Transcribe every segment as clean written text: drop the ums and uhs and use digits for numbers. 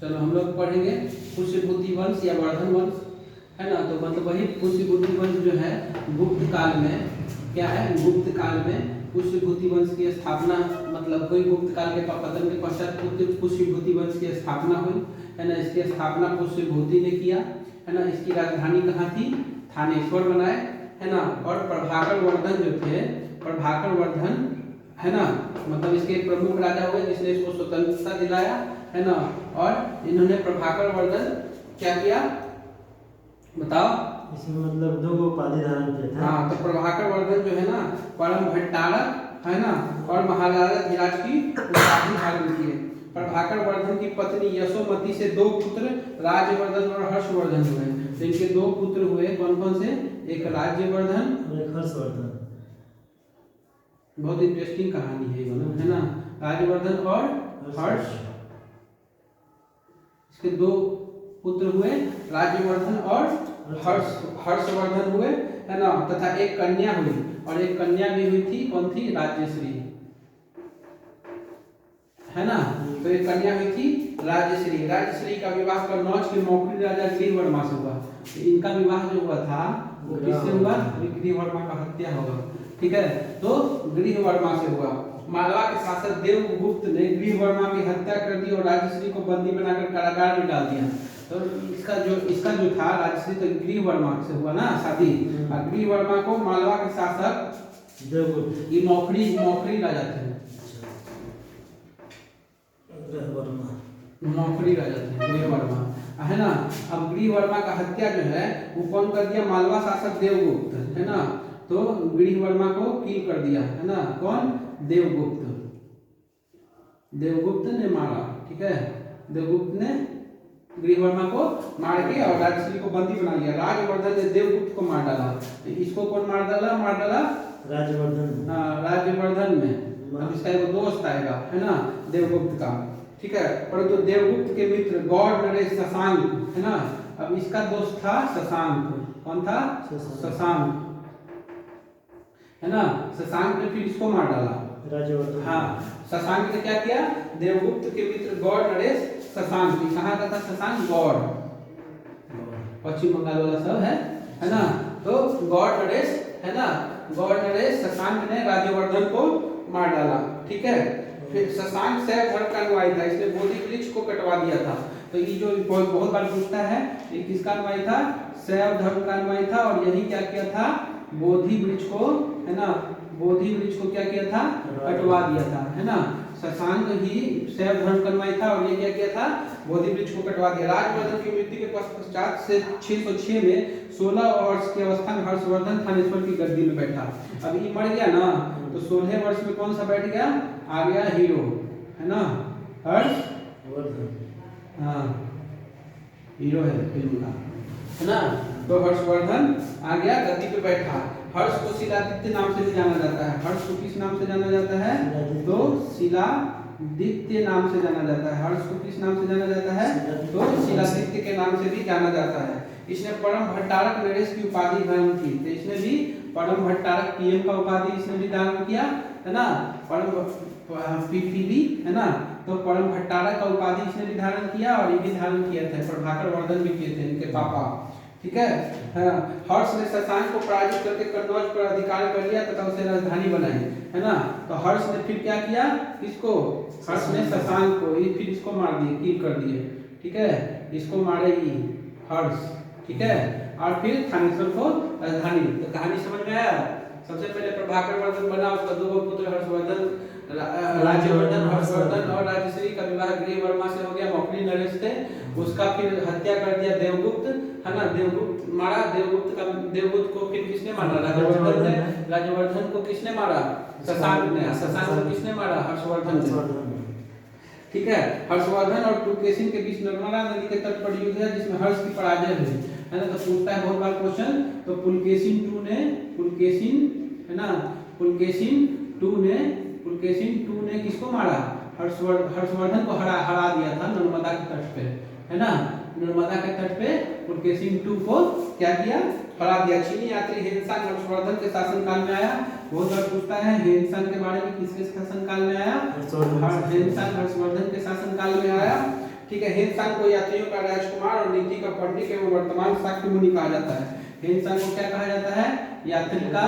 चलो हम लोग पढ़ेंगे पुष्यभूति वंश या वर्धन वंश, है ना। तो मतलब वही पुष्यभूति वंश जो है गुप्त काल में क्या है, गुप्त काल में पुष्यभूति वंश की स्थापना, मतलब कोई गुप्त काल के पतन के पश्चात पुष्यभूति वंश की स्थापना हुई, है ना। इसकी स्थापना पुष्यभूति ने किया, है ना। इसकी राजधानी कहाँ थी, थानेश्वर बनाए, है ना। और प्रभाकर वर्धन जो थे, प्रभाकर वर्धन, है ना, मतलब इसके प्रमुख राजा हुए जिसने इसको स्वतंत्रता दिलाया, है ना। और इन्होंने प्रभाकर वर्धन क्या किया बताओ। इसमें मतलब दो उपाधि धारण किए थे। हाँ, तो प्रभाकर वर्धन जो है ना परम भट्टारक, है ना, और महाराजा धीराज की उपाधि धारण किए। प्रभाकर वर्धन की पत्नी यशोमती से दो पुत्र राज्यवर्धन और हर्षवर्धन हुए। तो इनके दो पुत्र हुए, कौन कौन से, एक राज्यवर्धन और एक हर्षवर्धन। बहुत इंटरेस्टिंग कहानी है ये, है ना। राज्यवर्धन और हर्ष, इसके दो पुत्र हुए, राज्यवर्धन और हर्षवर्धन हुए, है ना। तथा एक कन्या हुई, और एक कन्या भी हुई थी, कौन थी, राज्यश्री, है ना। तो एक कन्या हुई थी राज्यश्री। राज्यश्री का विवाह कन्नौज के मौखरी राजा गृहवर्मा से हुआ। तो इनका विवाह जो हुआ था वो किससे हुआ, गृहवर्मा का हत्या होगा, ठीक है। तो गृहवर्मा से हुआ। मालवा के शासक देवगुप्त ने गृहवर्मा की हत्या कर दी और राज्यश्री को बंदी बनाकर कारागार में डाल दिया। तो इसका जो था राज्यश्री, तो गृहवर्मा से हुआ ना शादी, और गृहवर्मा को मालवा के शासक देवगुप्त, ये मौखरी राजा थे, मौखरी राजा थे गृहवर्मा, है ना। अब गृहवर्मा का हत्या जो है वो कौन कर दिया, मालवा शासक देवगुप्त, है ना। तो गृहवर्मा को किल कर दिया, है ना, कौन, देवगुप्त, देवगुप्त ने मारा, ठीक है। देवगुप्त ने गृहवर्मा को मार के और राज्यश्री को बंदी बना लिया। राज्यवर्धन ने देवगुप्त को मार डाला। इसको कौन मार डाला राज्यवर्धन, राज्यवर्धन में। अब इसका एक दोस्त आएगा, है ना, देवगुप्त का, ठीक है। परंतु देवगुप्त के मित्र गौड़ नरेश शशांक, है ना। अब इसका दोस्त था शशांक, कौन था, शशांक, है ना। शशांक ने फिर इसको मार डाला, राज्यवर्धन। हाँ, शशांक ने क्या किया, देवगुप्त के मित्र गौड़ नरेश शशांक, कहाँ का था शशांक, गौड़, पश्चिम बंगाल वाला सब है ना। तो गौड़ नरेश, है ना, गौड़ नरेश शशांक ने राज्यवर्धन को मार डाला, ठीक है। फिर शशांक शैव धर्म का अनुयायी था, इसने बोधि वृक्ष को कटवा दिया था। तो ये जो बहुत बार पूछता है, ये किसका अनुयायी था, शैव धर्म का अनुयायी था, और यही क्या किया था, बोधि वृक्ष को, है ना, बोधि वृक्ष को क्या किया था, कटवा दिया था, है ना। शशांक ही शैव धर्म का अनुयायी था और ये क्या किया था, बोधि वृक्ष को कटवा दिया। राज्यवर्धन की मृत्यु के पश्चात से 606 में 16 वर्ष की अवस्था में हर्षवर्धन थानेश्वर की गद्दी में बैठा। अब ये मर गया ना, तो 16 वर्ष में कौन सा बैठ गया, आ गया हीरो, है ना, हर्षवर्धन, हाँ, हीरो है फिल्म का, है ना। तो हर्षवर्धन आ गया गद्दी पे बैठा। हर्ष को शिलादित्य नाम से भी जाना जाता है। हर्ष को किस नाम से जाना जाता है, तो शिलादित्य नाम से जाना जाता है। हर्ष को किस नाम से जाना जाता है, तो शिलादित्य के नाम से भी जाना जाता है। इसने परम भट्टारक नरेश की उपाधि धारण की। तो इसने भी परम भट्टारक पीएम का उपाधि इसने भी धारण किया, है ना, परम पीपीवी, है ना। तो परम भट्टारक का उपाधि इसने भी धारण किया, और ये भी धारण किए थे, प्रभाकर वर्धन भी किए थे इनके पापा, ठीक है। हर्ष ने शशांक को पराजित करके कन्नौज पर अधिकार कर लिया तथा उसे राजधानी बनाई, है ना। तो हर्ष ने फिर क्या किया, किसको, हर्ष ने शशांक को ही फिर इसको मार दिए, किल कर दिए, ठीक है, इसको मारे ही हर्ष, ठीक है। और फिर थानेश्वर को राजधानी। तो कहानी समझ में आया। सबसे पहले प्रभाकर वर्धन बना, उसका दो पुत्र हर्षवर्धन, राज्यवर्धन, हर्षवर्धन और राज्यश्री का विवाह गृहवर्मा से हो गया, मौखरी नरेश थे, उसका फिर हत्या कर दिया देवगुप्त, है ना। देवगुप्त मारा, देवगुप्त को फिर किसने मारा, राज्यवर्धन ने। राज्यवर्धन को किसने मारा, शशांक ने। शशांक को किसने मारा, हर्षवर्धन ने, ठीक है। हर्षवर्धन और पुलकेशिन के बीच नर्मदा नदी के तट पर युद्ध है जिसमें हर्ष की पराजय हुई, है ना। तो पूछता है बहुत बार क्वेश्चन। तो पुलकेशिन टू ने, है ना, पुलकेशिन टू ने किसको मारा, हर्षवर्धन को हरा दिया था नर्मदा के तट पे, है ना। नर्मदा के तट पे पुलकेशिन टू को क्या किया, हरा दिया। चीनी यात्री हेनसांग हर्षवर्धन के शासनकाल में आया। बहुत बार पूछता है हेनसांग के बारे में, किसके शासनकाल में आया, हेनसांग हर्षवर्धन के शासनकाल में आया। ठीक है। हेनसांग को यात्रियों का राजकुमार और नीति का पंडित एवं वर्तमान शाक्य मुनि कहा जाता है। हेनसांग को क्या कहा जाता है? यात्री का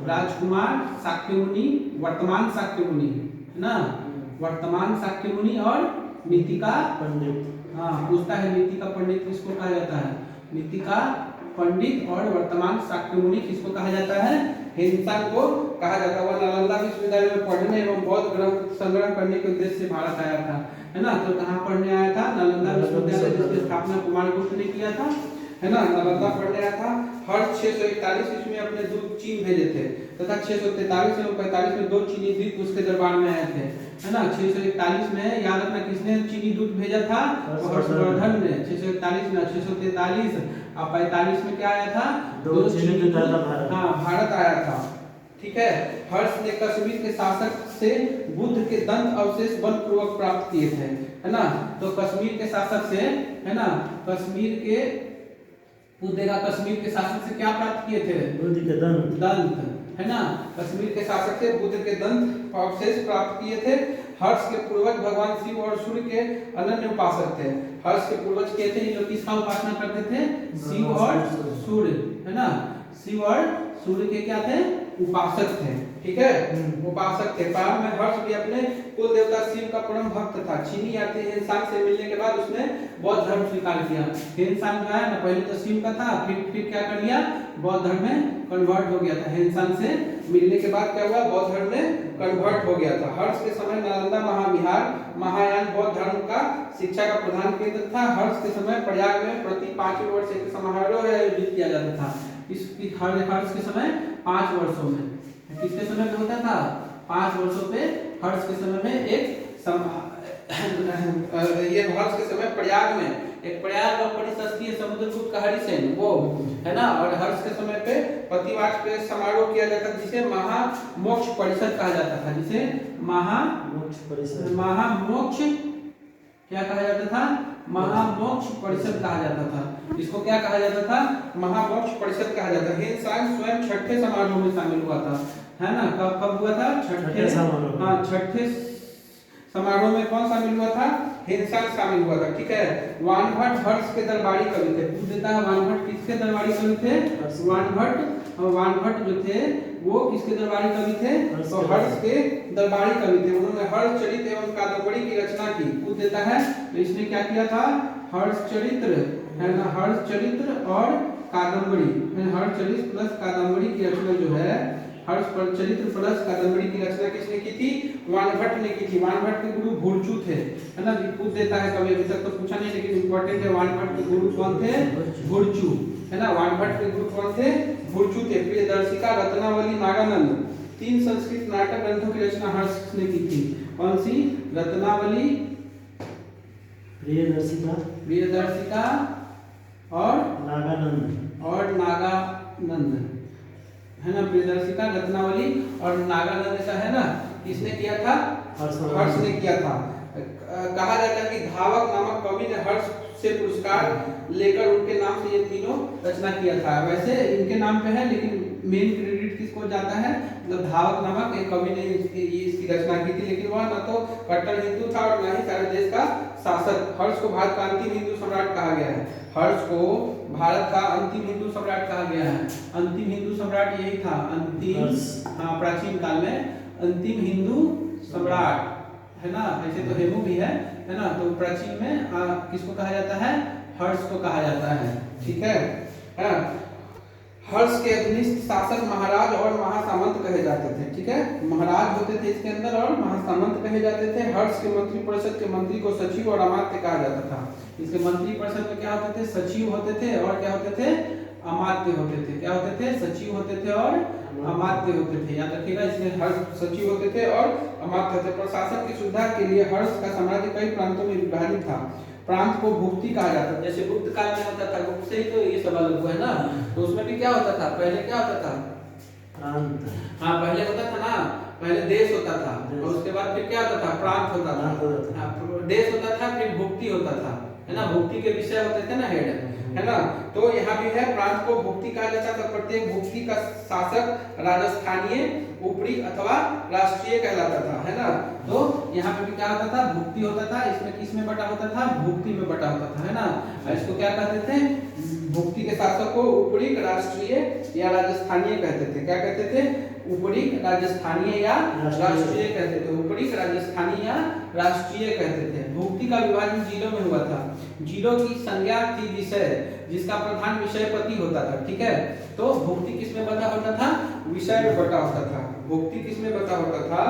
राजकुमार, शाक्य मुनि, वर्तमान शाक्य मुनि, है ना, वर्तमान शाक्य मुनि और नीति का पंडित। हाँ, पूछता है नीति का पंडित किसको कहा जाता है? नीति का पंडित और वर्तमान शाक्य मुनि किसको कहा जाता है? हेनसांग को कहा जाता है। वह नालंदा विश्वविद्यालय में पढ़ने एवं बौद्ध ग्रंथ संग्रह करने के उद्देश्य से भारत आया था, है ना। तो कहाँ पढ़ने आया था? नालंदा विश्वविद्यालय, जिसकी स्थापना कुमारगुप्त ने किया था, है ना। नालंदा पढ़ने आया था। हर्ष 641 ईस्वी में अपने दूत चीन भेजे थे तथा 643 एवं 45 में 2 चीनी दूत उसके दरबार में आए थे, है ना। 641 में याद रखना किसने चीनी दूत भेजा था? हर्षवर्धन ने। 641 में, 643 और 45 में क्या आया था? 2 चीनी दूत आया था भारत। हाँ, भारत आया था, ठीक है। हर्ष ने कश्मीर के शासक से बुद्ध के दंत अवशेष बलपूर्वक प्राप्त किए थे, है ना। तो कश्मीर के शासक से, है ना, कश्मीर के बुद्ध का कश्मीर के शासक से क्या प्राप्त किए थे? बुद्ध के दंत, है ना। कश्मीर के शासक से बुद्ध के दंत अवशेष प्राप्त किए थे। हर्ष के पूर्वज भगवान शिव और सूर्य के अनन्य उपासक थे। हर्ष के पूर्वज के थे जो किसका उपासना करते थे? शिव और सूर्य, है ना। शिव और सूर्य के क्या थे? उपासक थे, ठीक है, उपासक थे। प्रारंभ में हर्ष भी अपने कुल देवता शिव का परम भक्त था। चीनी यात्री हेनसांग से मिलने के बाद उसने बौद्ध धर्म स्वीकार किया। हेनसांग जो है ना, पहले तो शिव का था, फिर क्या कर लिया? बौद्ध धर्म में कन्वर्ट हो गया था। हेनसांग से मिलने के बाद क्या हुआ? बौद्ध धर्म में कन्वर्ट हो गया था। हर्ष के समय नालंदा महाविहार महायान बौद्ध धर्म का शिक्षा का प्रधान केंद्र था। हर्ष के समय प्रयाग में प्रति 5 वर्ष एक समारोह आयोजित किया जाता था। इसकी हर्ष के समय 5 वर्षों में, किसके समय पे होता था? 5 वर्षों पे हर्ष के समय में एक ये हर्ष के समय प्रयाग में एक प्रयाग और परिशस्त्रीय समुद्रगुप्त का हरिसेन वो, है ना। और हर्ष के समय पे प्रतिवर्ष पे समारोह किया जाता था जिसे महामोक्ष परिषद कहा जाता था, जिसे महामोक्ष क्या कहा जाता था? महामोक्ष परिषद कहा जाता था। इसको क्या कहा जाता था? महामोक्ष परिषद कहा जाता है। हेनसांग स्वयं छठे समारोह में शामिल हुआ था, है ना। कब हुआ था? छठे समारोह। हाँ, छठे समारोह में कौन शामिल हुआ था? हेनसांग शामिल हुआ था, ठीक है। वानभट्ट हर्ष के दरबारी कवि थे। पूछ देता है वानभट्ट किसके दरबारी कवि थे? वानभट्ट जो थे वो किसके दरबारी कवि थे? तो हर्ष के दरबारी कवि थे। उन्होंने हर्ष चरित एवं कादम्बरी की रचना की। पूछ देता है तो इसने क्या किया था? हर्ष चरित्र, है ना, हर्ष चरित्र और कादम्बरी, हर्ष चरित्र प्लस कादम्बरी की रचना जो है, हर्ष पर चरित्र प्लस कादम्बरी की रचना किसने की थी? वानभट्ट ने की थी। वानभट्ट के गुरु भुर्चु थे, है ना। पूछ देता है कभी, अभी तक तो पूछा नहीं लेकिन इंपॉर्टेंट है। वानभट्ट के गुरु कौन थे? भुर्चु, है ना। वानभट्ट के गुरु कौन थे? भुर्चु थे। प्रियदर्शिका, रत्नावली, नागानंद 3 संस्कृत नाटक ग्रंथों की रचना हर्ष ने की थी। कौन सी? रत्नावली, प्रियदर्शिका और नागानंद, है ना। प्रियदर्शिका, रत्नावली और नागानंद का, है ना, किसने किया था? हर्ष ने किया था। कहा जाता है कि धावक नामक कवि ने हर्ष से पुरस्कार लेकर उनके नाम से ये तीनों रचना किया था। वैसे इनके नाम पे है लेकिन मेन क्रेडिट किसको जाता है? मतलब धावक नामक एक कवि ने इसकी रचना की थी, लेकिन वह न तो कट्टर हिंदू था और न ही सारे देश का शासक। हर्ष को भारत का अंतिम हिंदू सम्राट कहा गया है। हर्ष को भारत का अंतिम हिंदू सम्राट कहा गया है। अंतिम हिंदू सम्राट यही था, अंतिम, हाँ, प्राचीन काल में अंतिम हिंदू सम्राट, है ना। ऐसे तो हेमू भी है ना। तो प्राचीन में किसको कहा जाता है? हर्ष को कहा जाता है, ठीक है। हर्ष के अधीनस्थ शासक महाराज और महासामंत कहे जाते थे, ठीक है। महाराज होते थे इसके अंदर और महासामंत कहे जाते थे। हर्ष के मंत्री परिषद के मंत्री को सचिव और अमात्य कहा जाता था। इसके मंत्री परिषद में क्या होते थे? सचिव होते थे और क्या होते थे? अमात्य होते थे। क्या होते थे? सचिव होते थे और अमात्य होते थे। याद रखिएगा, इसमें हर्ष सचिव होते थे और अमात्य होते। प्रशासन की सुविधा के लिए हर्ष का साम्राज्य कई प्रांतों में विभाजित था। प्रांत को भुक्ति कहा जाता था। जैसे गुप्त काल में होता था, गुप्त से ही तो ये सब अलग हुआ है ना। तो उसमें भी क्या होता था? पहले क्या होता था? प्रांत। हाँ, पहले होता था ना, पहले देश होता था और उसके बाद फिर क्या होता था, प्रांत होता था। देश होता था, फिर भुक्ति होता था, है ना, भुक्ति के विषय होते थे ना हेड, है ना। तो यहाँ भी है प्रांत को भुक्ति कहा जाता था। प्रत्येक भुक्ति का शासक राजस्थानीय, ऊपरी अथवा राष्ट्रीय कहलाता था, है ना। तो यहाँ पे भी क्या होता था, भुक्ति होता था। इसमें किस में बटा होता था, भुक्ति में बटा होता था, है ना। इसको क्या कहते थे, भुक्ति के शासक को ऊपरी, राष्ट्रीय या राजस्थानीय कहते थे। क्या कहते थे, ऊपरी, राजस्थानीय या राष्ट्रीय कहते थे। ऊपरी, राजस्थानीय या राष्ट्रीय कहते थे। भुक्ति का विभाजन जिलों में हुआ था। जिलों की संज्ञा थी विषय, जिसका प्रधान विषयपति होता था, ठीक है। तो भुक्ति किस में बटा होता था, विषय में बटा होता था। भुक्ति किस में बटा होता था,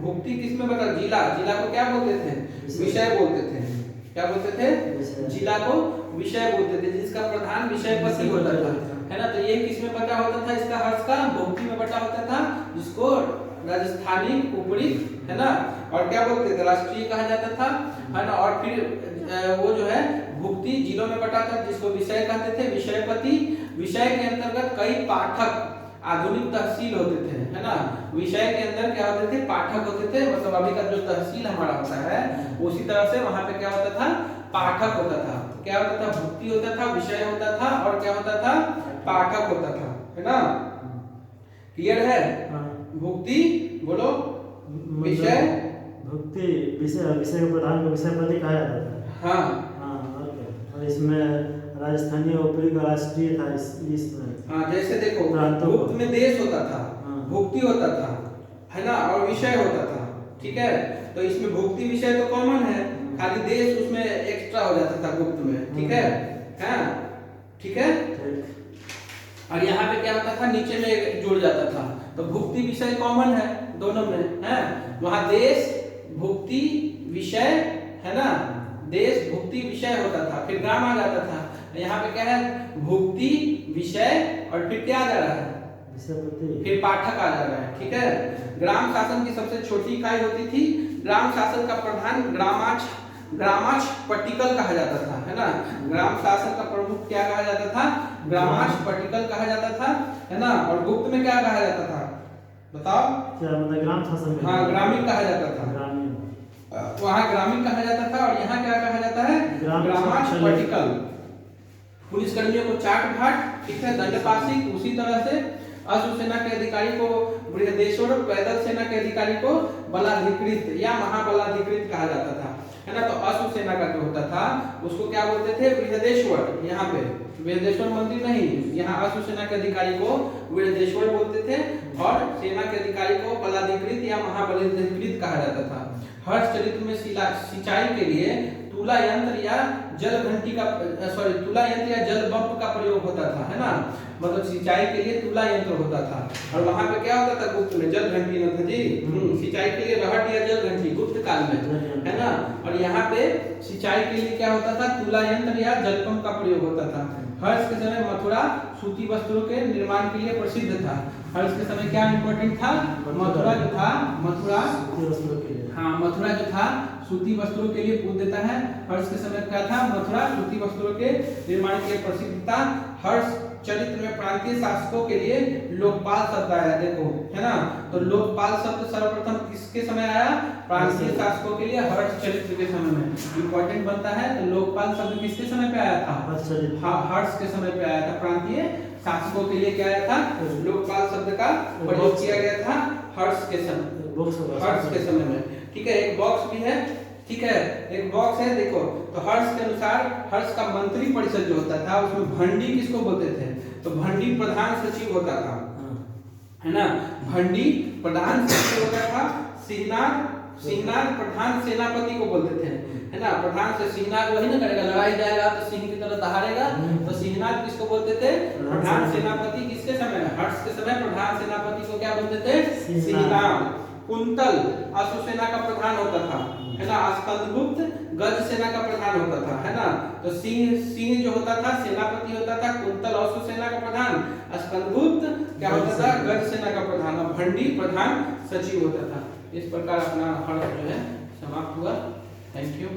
भुक्ति किस में बटा, जिला, जिला को क्या बोलते थे, विषय बोलते थे। क्या बोलते थे, जिला को विषय बोलते थे, जिसका प्रधान विषयपति होता था, है ना। तो ये किस में बटा होता था, इसका हर्ष का भुक्ति में बटा होता था, जिसको राजस्थानी, ऊपरी, है ना, और क्या बोलते थे, राष्ट्रीय कहा जाता था, है ना। और फिर वो जो है भुक्ति जिलों में बटा था, जिसको विषय कहते थे, विषयपति। विषय के अंतर्गत कई पाठक आधुनिक तहसील होते थे, है ना। विषय के अंदर क्या होते थे, पाठक होते थे, मतलब अभी का जो तहसील हमारा होता है उसी तरह से वहां पे क्या होता था, पाठक होता था। क्या होता था, भुक्ति होता था, विषय होता था, और क्या होता था, पाठक होता था, है ना। क्लियर है, भुक्ति बोलो, विषय, भुक्ति विषय, विषय के प्रधान को विषयपति कहा जाता था। हाँ और इसमें राजस्थानी, ऊपरी का राष्ट्रीय था इसमें। हाँ, जैसे देखो भुक्त में देश होता था, भुक्ति होता था, है ना, और विषय होता था, ठीक है। तो इसमें भुक्ति विषय तो कॉमन है, खाली देश उसमें एक्स्ट्रा हो जाता था गुप्त में, ठीक है, हाँ, ठीक है। और यहाँ पे क्या होता था, नीचे में जुड़ जाता था। तो भुक्ति विषय कॉमन है दोनों में, है। वहां देश, भुक्ति, विषय, है ना, देश, भुक्ति, विषय होता था। फिर ग्राम आ जाता था। यहाँ पे क्या है, भुक्ति, विषय, और फिर क्या आ जा रहा है, विषयपति, फिर पाठक आ जा रहा है, ठीक है। ग्राम शासन की सबसे छोटी इकाई होती थी। ग्राम शासन का प्रधान ग्रामाक्ष पट्टिकल कहा जाता था, है ना। ग्राम शासन का प्रमुख क्या कहा जाता था, ग्रामाक्ष पट्टिकल कहा जाता था, है ना। और गुप्त में क्या कहा जाता था, बताओ क्या मतलब, ग्राम शासन में, हाँ, ग्रामीण कहा जाता था, वहाँ ग्रामीण कहा जाता था। और यहाँ क्या कहा जाता है, ग्रामाक्ष पट्टिकल। पुलिस कर्मियों को चाट भाट, ठीक है, दंडपाशिक। उसी तरह से अश्व सेना के अधिकारी को बृहदेश्वर, पैदल सेना के अधिकारी को बलाधिकृत या महाबलाधिकृत कहा जाता था, है ना। तो अश्व सेना का जो होता था उसको क्या बोलते थे, बृहदेश्वर। यहाँ पे बृहदेश्वर मंदिर नहीं, यहाँ अश्व सेना के अधिकारी को बृहदेश्वर बोलते थे, और सेना के अधिकारी को बलाधिकृत या महाबलाधिकृत कहा जाता था। हर्ष चरित्र में सिंचाई के लिए तुला यंत्र या जल घंटी का, तुला यंत्र या जल पंप का प्रयोग होता था, है ना। मतलब सिंचाई के लिए तुला यंत्र होता था। और वहां पे क्या होता था, गुप्त में जल घंटी न था जी, सिंचाई के लिए रहट या जल घंटी गुप्त काल में, है ना। और यहाँ पे सिंचाई के लिए क्या होता था, तुला यंत्र या जल पंप का प्रयोग होता था। हर्ष के समय मथुरा सूती वस्त्रों के निर्माण के लिए प्रसिद्ध था। हर्ष के समय क्या इंपॉर्टेंट था, मथुरा जो था, मथुरा सूती वस्त्रों के लिए, हाँ, मथुरा जो था सूती वस्त्रों के लिए पूछ देता है। हर्ष के समय क्या था, मथुरा सूती वस्त्रों के निर्माण के लिए प्रसिद्ध था। हर्ष चरित्र में प्रांतीय शासकों के लिए लोकपाल शब्द आया, देखो, है ना। तो लोकपाल शब्द सर्वप्रथम किसके समय आया, प्रांतीय शासकों के लिए हर्ष चरित्र के समय में इंपॉर्टेंट बनता है। तो लोकपाल शब्द किसके समय पे आया था, हर्ष के समय पे आया था। प्रांतीय शासकों के लिए क्या आया था, लोकपाल शब्द का प्रयोग किया गया था हर्ष के समय में, ठीक है। एक बॉक्स भी है, ठीक है, एक बॉक्स है, देखो। तो हर्ष के अनुसार हर्ष का मंत्री परिषद जो होता था उसमें भंडी किसको बोलते थे, तो भंडी प्रधान सचिव होता था, है ना। भंडी प्रधान सचिव होता था। सिंहनाद प्रधान सेनापति को बोलते थे, है ना। प्रधान से सिंहनाद वही ना करेगा, लड़ाई जाएगा तो सिंह की तरह दहाड़ेगा, तो सिंहनाद किसको बोलते थे, प्रधान सेनापति। किसके समय, हर्ष के समय प्रधान सेनापति को क्या बोलते थे, सिंहनाद। कुंतल अश्व सेना का प्रधान होता था, है ना। स्कंदगुप्त गज सेना का प्रधान होता था, है ना। तो सिंह जो होता था सेनापति होता था, कुंतल अश्व सेना का प्रधान, स्कंदगुप्त क्या होता था, गज सेना का प्रधान, और भंडी प्रधान सचिव होता था। इस प्रकार अपना हर्ष जो है समाप्त हुआ। Thank you.